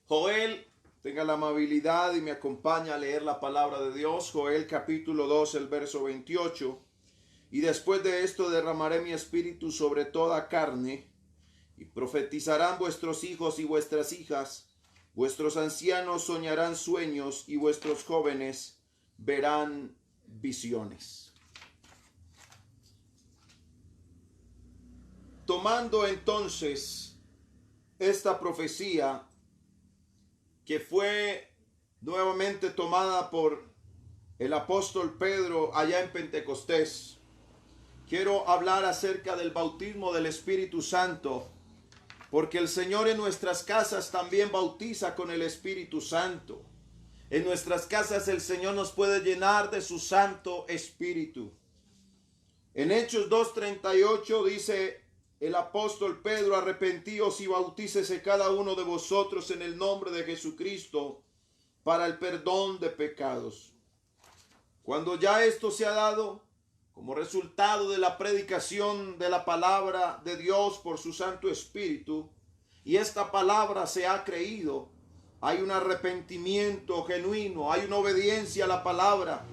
Joel, tenga la amabilidad y me acompaña a leer la palabra de Dios. Joel capítulo 2, el verso 28. Y después de esto derramaré mi espíritu sobre toda carne, y profetizarán vuestros hijos y vuestras hijas, vuestros ancianos soñarán sueños, y vuestros jóvenes verán visiones. Tomando entonces esta profecía que fue nuevamente tomada por el apóstol Pedro allá en Pentecostés, quiero hablar acerca del bautismo del Espíritu Santo, porque el Señor en nuestras casas también bautiza con el Espíritu Santo. En nuestras casas el Señor nos puede llenar de su Santo Espíritu. En Hechos 2:38 dice el apóstol Pedro: arrepentíos y bautícese cada uno de vosotros en el nombre de Jesucristo para el perdón de pecados. Cuando ya esto se ha dado como resultado de la predicación de la palabra de Dios por su Santo Espíritu, y esta palabra se ha creído, hay un arrepentimiento genuino, hay una obediencia a la palabra,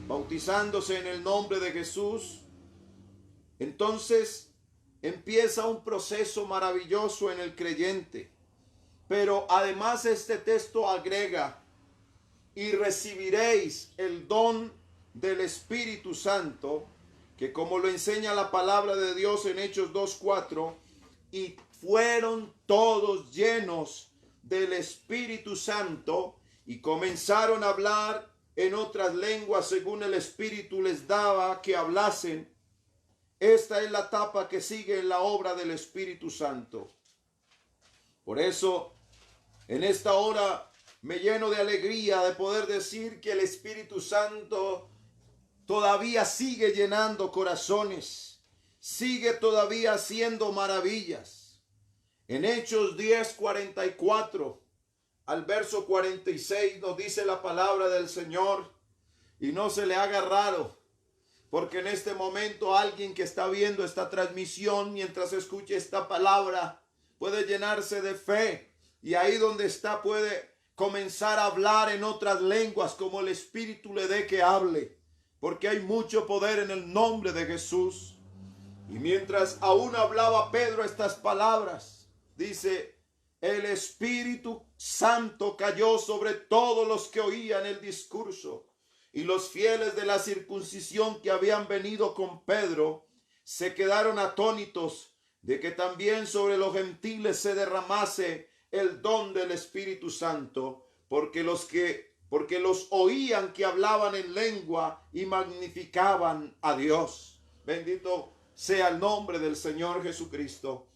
bautizándose en el nombre de Jesús, entonces empieza un proceso maravilloso en el creyente. Pero además este texto agrega: y recibiréis el don del Espíritu Santo, que como lo enseña la palabra de Dios en Hechos 2:4, y fueron todos llenos del Espíritu Santo y comenzaron a hablar en otras lenguas según el Espíritu les daba que hablasen. Esta es la etapa que sigue en la obra del Espíritu Santo. Por eso, en esta hora me lleno de alegría de poder decir que el Espíritu Santo todavía sigue llenando corazones, sigue todavía haciendo maravillas. En Hechos 10:44 al verso 46 nos dice la palabra del Señor, y no se le haga raro, porque en este momento alguien que está viendo esta transmisión mientras escuche esta palabra puede llenarse de fe, y ahí donde está puede comenzar a hablar en otras lenguas como el Espíritu le dé que hable, porque hay mucho poder en el nombre de Jesús. Y mientras aún hablaba Pedro estas palabras, dice: el Espíritu Santo cayó sobre todos los que oían el discurso. Y los fieles de la circuncisión que habían venido con Pedro se quedaron atónitos de que también sobre los gentiles se derramase el don del Espíritu Santo, porque los oían que hablaban en lengua y magnificaban a Dios. Bendito sea el nombre del Señor Jesucristo.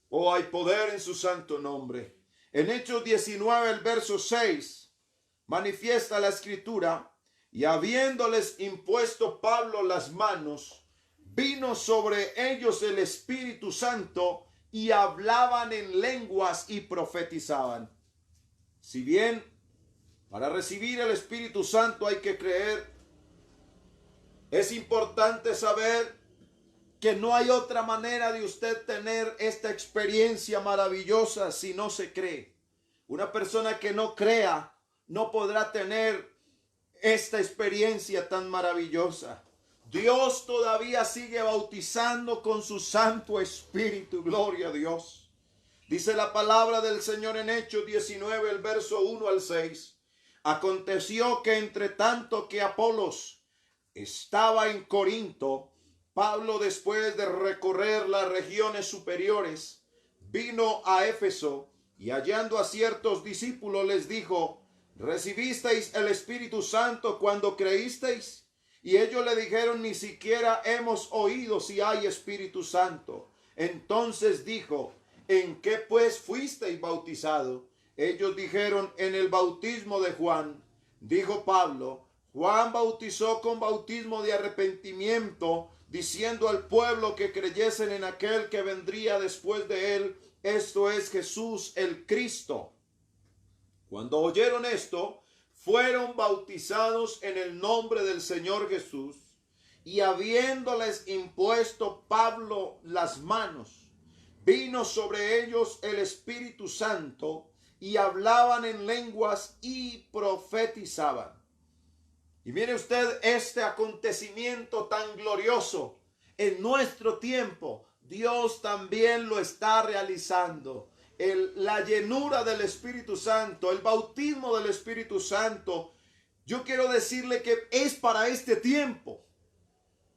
Oh, hay poder en su santo nombre. En Hechos 19, el verso 6, manifiesta la Escritura: y habiéndoles impuesto Pablo las manos, vino sobre ellos el Espíritu Santo, y hablaban en lenguas y profetizaban. Si bien para recibir el Espíritu Santo hay que creer, es importante saber que no hay otra manera de usted tener esta experiencia maravillosa si no se cree. Una persona que no crea no podrá tener esta experiencia tan maravillosa. Dios todavía sigue bautizando con su Santo Espíritu. Gloria a Dios. Dice la palabra del Señor en Hechos 19, el verso 1 al 6. Aconteció que entre tanto que Apolos estaba en Corinto, Pablo, después de recorrer las regiones superiores, vino a Éfeso, y hallando a ciertos discípulos les dijo: ¿recibisteis el Espíritu Santo cuando creísteis? Y ellos le dijeron: ni siquiera hemos oído si hay Espíritu Santo. Entonces dijo: ¿en qué pues fuisteis bautizados? Ellos dijeron: en el bautismo de Juan. Dijo Pablo: Juan bautizó con bautismo de arrepentimiento, diciendo al pueblo que creyesen en aquel que vendría después de él, esto es Jesús el Cristo. Cuando oyeron esto, fueron bautizados en el nombre del Señor Jesús. Y habiéndoles impuesto Pablo las manos, vino sobre ellos el Espíritu Santo, y hablaban en lenguas y profetizaban. Y mire usted este acontecimiento tan glorioso en nuestro tiempo. Dios también lo está realizando. La llenura del Espíritu Santo, el bautismo del Espíritu Santo. Yo quiero decirle que es para este tiempo.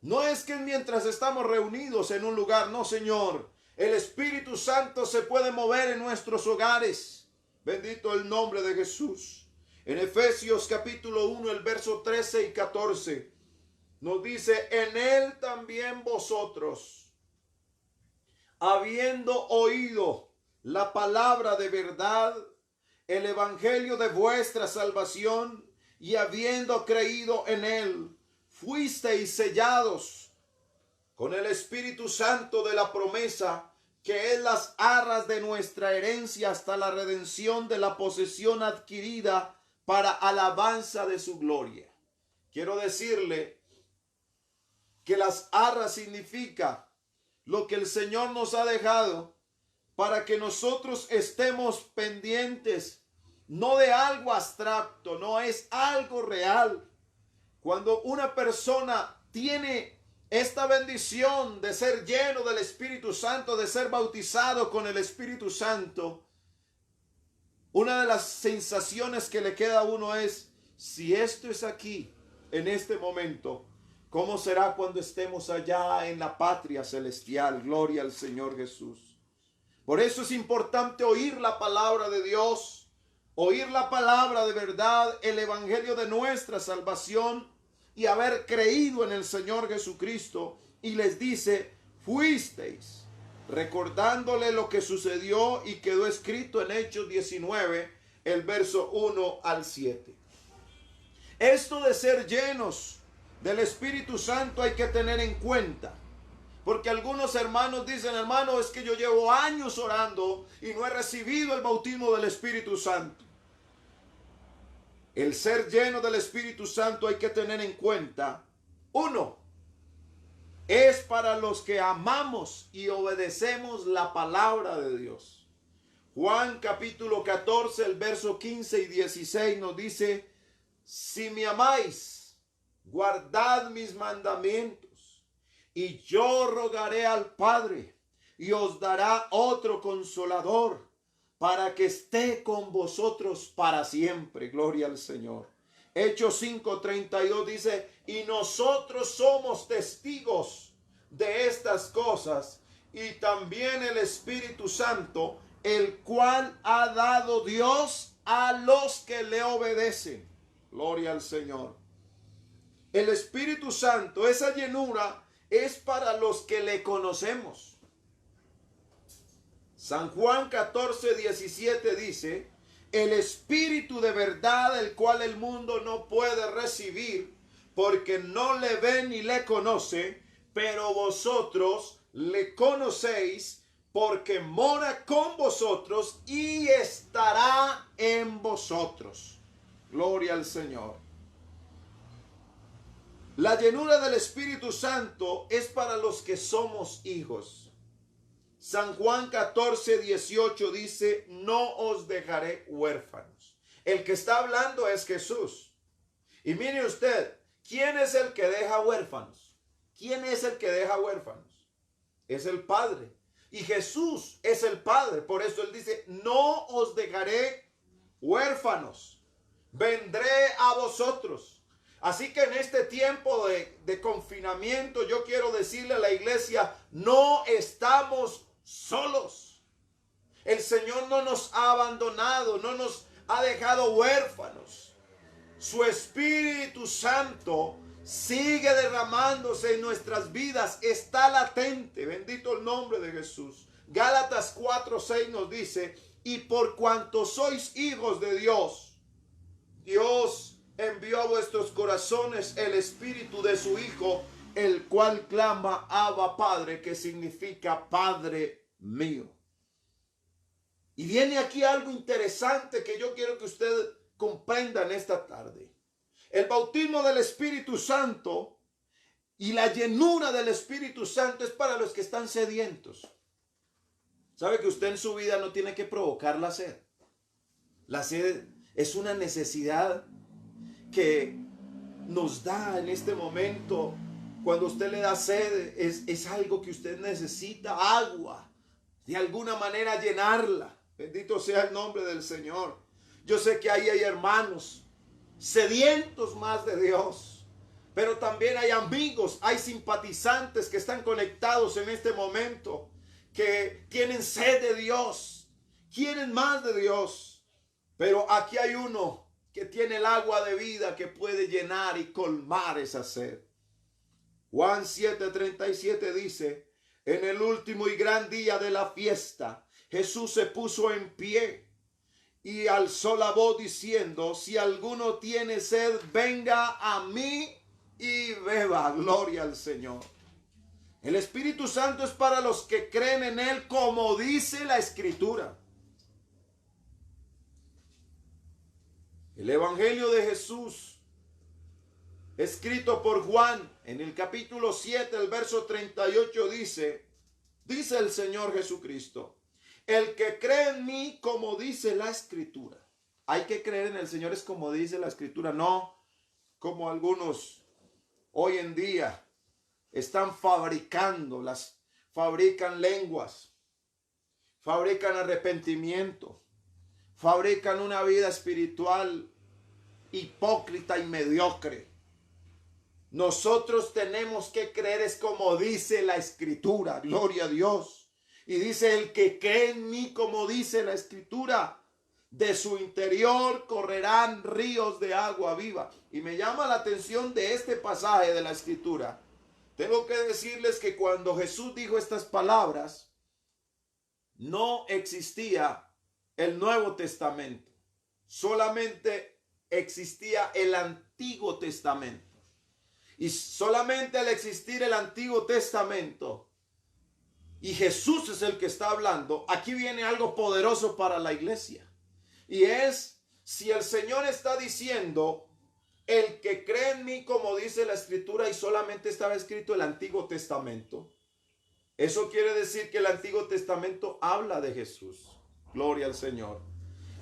No es que mientras estamos reunidos en un lugar, no, Señor. El Espíritu Santo se puede mover en nuestros hogares. Bendito el nombre de Jesús. En Efesios capítulo 1, el verso 13 y 14, nos dice: en él también vosotros, habiendo oído la palabra de verdad, el evangelio de vuestra salvación, y habiendo creído en él, fuisteis sellados con el Espíritu Santo de la promesa, que es las arras de nuestra herencia hasta la redención de la posesión adquirida para alabanza de su gloria. Quiero decirle que las arras significa lo que el Señor nos ha dejado para que nosotros estemos pendientes, no de algo abstracto, no es algo real. Cuando una persona tiene esta bendición de ser lleno del Espíritu Santo, de ser bautizado con el Espíritu Santo, una de las sensaciones que le queda a uno es: si esto es aquí, en este momento, ¿cómo será cuando estemos allá en la patria celestial? Gloria al Señor Jesús. Por eso es importante oír la palabra de Dios, oír la palabra de verdad, el evangelio de nuestra salvación, y haber creído en el Señor Jesucristo. Y les dice: fuisteis, recordándole lo que sucedió y quedó escrito en Hechos 19, el verso 1 al 7. Esto de ser llenos del Espíritu Santo hay que tener en cuenta, porque algunos hermanos dicen: hermano, es que yo llevo años orando y no he recibido el bautismo del Espíritu Santo. El ser lleno del Espíritu Santo hay que tener en cuenta: uno, es para los que amamos y obedecemos la palabra de Dios. Juan capítulo 14, el verso 15 y 16 nos dice: si me amáis, guardad mis mandamientos, y yo rogaré al Padre, y os dará otro consolador, para que esté con vosotros para siempre. Gloria al Señor. Hechos 5:32 dice: y nosotros somos testigos de estas cosas, y también el Espíritu Santo, el cual ha dado Dios a los que le obedecen. Gloria al Señor. El Espíritu Santo, esa llenura, es para los que le conocemos. San Juan 14:17 dice: el Espíritu de verdad, el cual el mundo no puede recibir, porque no le ve ni le conoce, pero vosotros le conocéis, porque mora con vosotros y estará en vosotros. Gloria al Señor. La llenura del Espíritu Santo es para los que somos hijos. San Juan 14:18 dice: no os dejaré huérfanos. El que está hablando es Jesús. Y mire usted, ¿quién es el que deja huérfanos? ¿Quién es el que deja huérfanos? Es el Padre. Y Jesús es el Padre. Por eso Él dice: no os dejaré huérfanos. Vendré a vosotros. Así que en este tiempo de confinamiento, yo quiero decirle a la iglesia: no estamos solos. El Señor no nos ha abandonado, no nos ha dejado huérfanos. Su Espíritu Santo sigue derramándose en nuestras vidas, está latente. Bendito el nombre de Jesús. Gálatas 4:6 nos dice: y por cuanto sois hijos de Dios, Dios envió a vuestros corazones el Espíritu de su Hijo, el cual clama: Abba Padre, que significa Padre mío. Y viene aquí algo interesante que yo quiero que usted comprenda en esta tarde. El bautismo del Espíritu Santo y la llenura del Espíritu Santo es para los que están sedientos. ¿Sabe que usted en su vida no tiene que provocar la sed? La sed es una necesidad que nos da en este momento. Cuando usted le da sed, es algo que usted necesita, agua, de alguna manera llenarla. Bendito sea el nombre del Señor. Yo sé que ahí hay hermanos sedientos más de Dios, pero también hay amigos, hay simpatizantes que están conectados en este momento, que tienen sed de Dios, quieren más de Dios. Pero aquí hay uno que tiene el agua de vida que puede llenar y colmar esa sed. Juan 7:37 dice: en el último y gran día de la fiesta, Jesús se puso en pie y alzó la voz diciendo: si alguno tiene sed, venga a mí y beba. Gloria al Señor. El Espíritu Santo es para los que creen en Él, como dice la Escritura. El Evangelio de Jesús, escrito por Juan, en el capítulo 7, el verso 38 dice el Señor Jesucristo: el que cree en mí, como dice la Escritura. Hay que creer en el Señor, es como dice la Escritura, no como algunos hoy en día están fabrican lenguas, fabrican arrepentimiento, fabrican una vida espiritual hipócrita y mediocre. Nosotros tenemos que creer, es como dice la Escritura, gloria a Dios. Y dice: el que cree en mí, como dice la Escritura, de su interior correrán ríos de agua viva. Y me llama la atención de este pasaje de la Escritura. Tengo que decirles que cuando Jesús dijo estas palabras, no existía el Nuevo Testamento. Solamente existía el Antiguo Testamento. Y solamente al existir el Antiguo Testamento, y Jesús es el que está hablando, aquí viene algo poderoso para la iglesia. Y es, si el Señor está diciendo: el que cree en mí, como dice la Escritura, y solamente estaba escrito el Antiguo Testamento, eso quiere decir que el Antiguo Testamento habla de Jesús. Gloria al Señor.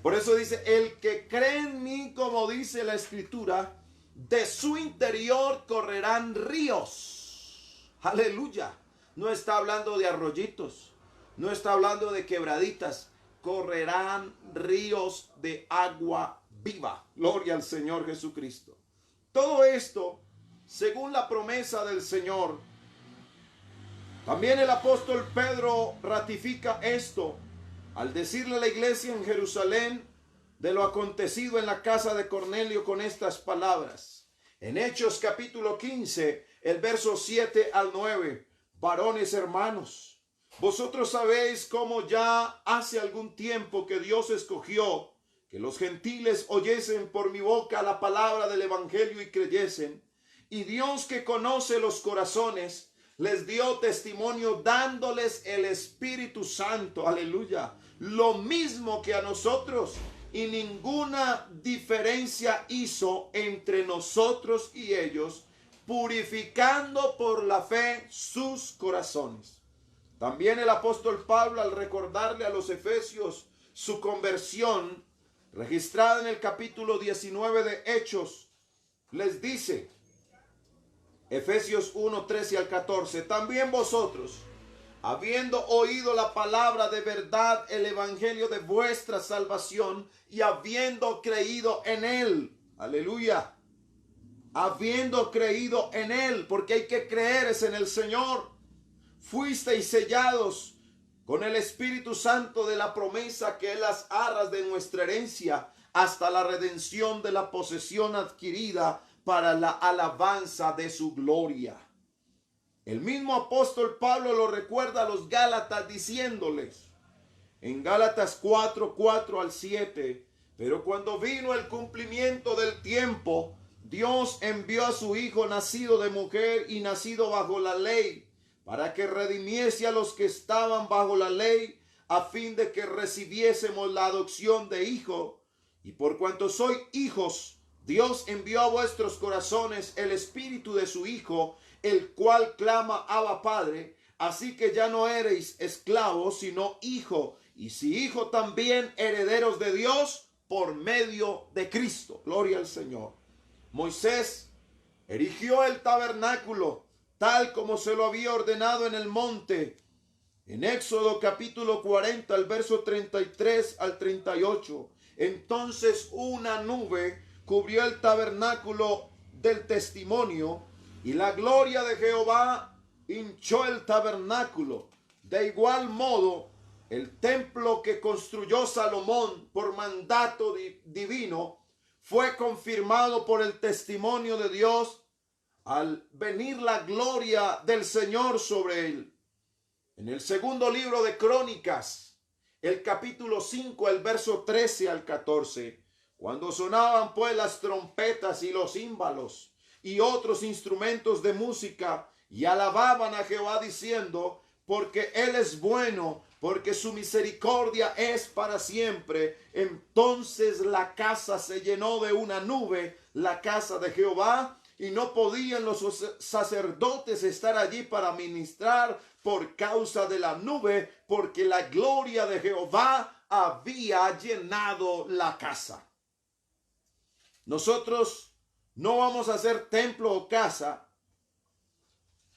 Por eso dice: el que cree en mí, como dice la Escritura, de su interior correrán ríos. Aleluya. No está hablando de arroyitos, no está hablando de quebraditas. Correrán ríos de agua viva. Gloria al Señor Jesucristo. Todo esto según la promesa del Señor. También el apóstol Pedro ratifica esto al decirle a la iglesia en Jerusalén de lo acontecido en la casa de Cornelio con estas palabras. En Hechos capítulo 15, el verso 7 al 9. Varones hermanos, vosotros sabéis cómo ya hace algún tiempo que Dios escogió que los gentiles oyesen por mi boca la palabra del evangelio y creyesen. Y Dios, que conoce los corazones, les dio testimonio dándoles el Espíritu Santo. Aleluya. Lo mismo que a nosotros, y ninguna diferencia hizo entre nosotros y ellos, purificando por la fe sus corazones. También el apóstol Pablo, al recordarle a los efesios su conversión, registrada en el capítulo 19 de Hechos, les dice, Efesios 1, 13 al 14, también vosotros, habiendo oído la palabra de verdad, el evangelio de vuestra salvación, y habiendo creído en él, aleluya, habiendo creído en él, porque hay que creer es en el Señor, fuisteis sellados con el Espíritu Santo de la promesa, que es las arras de nuestra herencia, hasta la redención de la posesión adquirida para la alabanza de su gloria. El mismo apóstol Pablo lo recuerda a los Gálatas diciéndoles en Gálatas 4, 4 al 7, pero cuando vino el cumplimiento del tiempo, Dios envió a su Hijo nacido de mujer y nacido bajo la ley, para que redimiese a los que estaban bajo la ley, a fin de que recibiésemos la adopción de hijo. Y por cuanto sois hijos, Dios envió a vuestros corazones el espíritu de su Hijo, el cual clama: Abba, Padre. Así que ya no eres esclavos, sino hijo, y si hijo, también herederos de Dios por medio de Cristo. Gloria al Señor. Moisés erigió el tabernáculo tal como se lo había ordenado en el monte. En Éxodo capítulo 40, el verso 33 al 38. Entonces una nube cubrió el tabernáculo del testimonio, y la gloria de Jehová hinchó el tabernáculo. De igual modo, el templo que construyó Salomón por mandato divino fue confirmado por el testimonio de Dios al venir la gloria del Señor sobre él. En el segundo libro de Crónicas, el capítulo 5, el verso 13 al 14, cuando sonaban pues las trompetas y los címbalos y otros instrumentos de música, y alababan a Jehová diciendo, porque Él es bueno, porque su misericordia es para siempre. Entonces la casa se llenó de una nube, la casa de Jehová, y no podían los sacerdotes estar allí para ministrar por causa de la nube, porque la gloria de Jehová había llenado la casa. Nosotros no vamos a hacer templo o casa,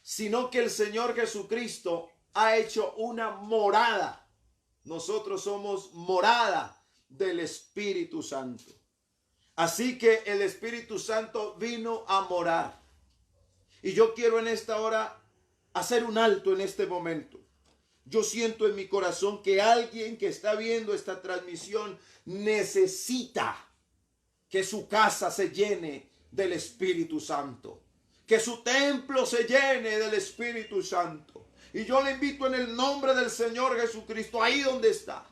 sino que el Señor Jesucristo ha hecho una morada. Nosotros somos morada del Espíritu Santo. Así que el Espíritu Santo vino a morar. Y yo quiero en esta hora hacer un alto en este momento. Yo siento en mi corazón que alguien que está viendo esta transmisión necesita que su casa se llene del Espíritu Santo. Que su templo se llene del Espíritu Santo. Y yo le invito en el nombre del Señor Jesucristo, ahí donde está.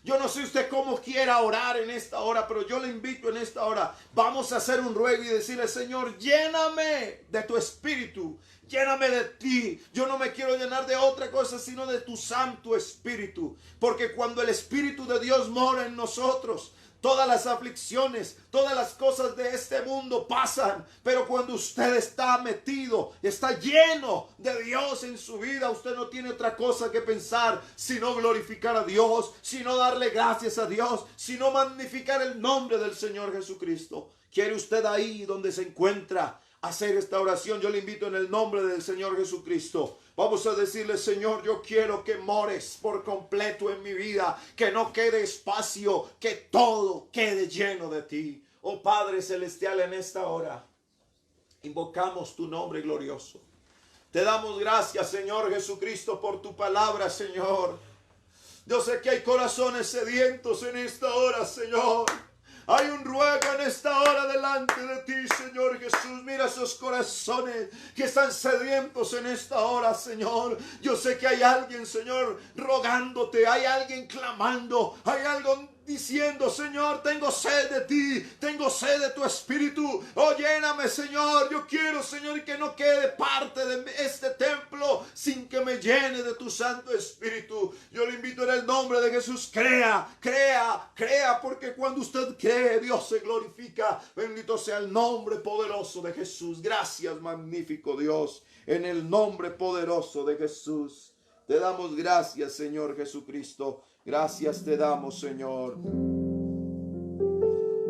Yo no sé usted cómo quiera orar en esta hora, pero yo le invito en esta hora. Vamos a hacer un ruego y decirle, Señor, lléname de tu Espíritu. Lléname de ti. Yo no me quiero llenar de otra cosa, sino de tu Santo Espíritu. Porque cuando el Espíritu de Dios mora en nosotros, todas las aflicciones, todas las cosas de este mundo pasan. Pero cuando usted está metido, está lleno de Dios en su vida, usted no tiene otra cosa que pensar sino glorificar a Dios, sino darle gracias a Dios, sino magnificar el nombre del Señor Jesucristo. ¿Quiere usted ahí donde se encuentra hacer esta oración? Yo le invito en el nombre del Señor Jesucristo. Vamos a decirle, Señor, yo quiero que mores por completo en mi vida, que no quede espacio, que todo quede lleno de ti. Oh Padre Celestial, en esta hora invocamos tu nombre glorioso. Te damos gracias, Señor Jesucristo, por tu palabra, Señor. Yo sé que hay corazones sedientos en esta hora, Señor. Hay un ruego en esta hora delante de ti, Señor Jesús. Mira esos corazones que están sedientos en esta hora, Señor. Yo sé que hay alguien, Señor, rogándote. Hay alguien clamando. Hay algo diciendo, Señor, tengo sed de ti, tengo sed de tu Espíritu. Oh, lléname, Señor. Yo quiero, Señor, que no quede parte de este templo sin que me llene de tu Santo Espíritu. Yo le invito en el nombre de Jesús. Crea, porque cuando usted cree, Dios se glorifica. Bendito sea el nombre poderoso de Jesús. Gracias, magnífico Dios. En el nombre poderoso de Jesús te damos gracias, Señor Jesucristo. Gracias te damos, Señor.